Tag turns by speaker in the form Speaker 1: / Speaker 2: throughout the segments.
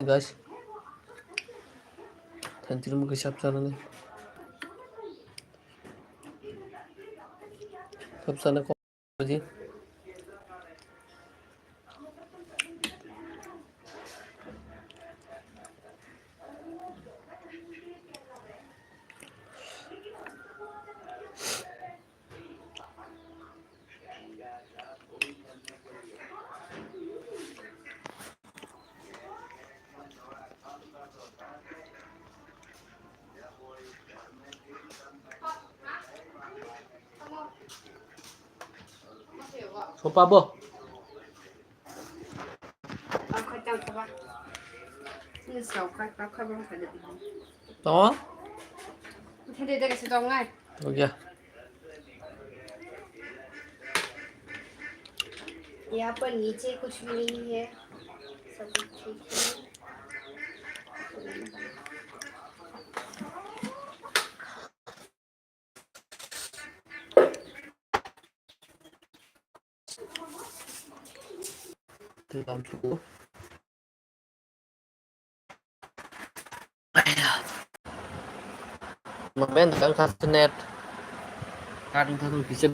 Speaker 1: guys. Tanti mag-shop sana na. Tapos sana ko din. Sopa bo.
Speaker 2: Khoai tao cho ba. Như sầu khoai tao khoai bông phải được.
Speaker 1: Đó.
Speaker 2: Thế đây cái sẽ đong ngay.
Speaker 1: Ok.
Speaker 2: यहाँ पर नीचे कुछ भी नहीं है, सब कुछ ठीक है।
Speaker 1: Từ làm chủ. Mà bên đang khát net. Khát thôi thì xem.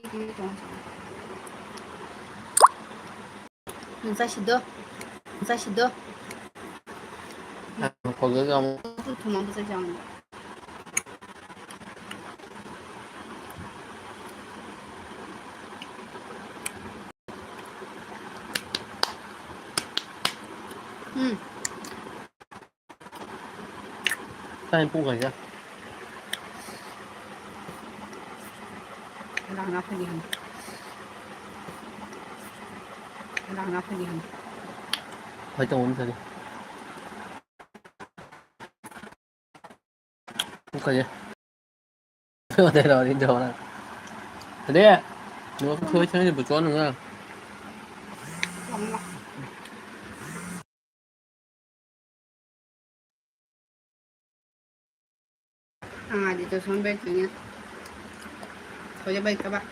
Speaker 2: 문사시도, 문사시도.
Speaker 1: 거기 가면
Speaker 2: 도망가서 장.
Speaker 1: 사인 뽑아 이제.
Speaker 2: Lang na pilihan. Lang na pilihan.
Speaker 1: 활동 오면 되지. 끝까지. 내가 어딘지 알아. 그래. 너 그거 생각이 뭐 좋아하는 거야?
Speaker 2: Lắm lắm. Dito sa bed niya. Kaya ba ka ba?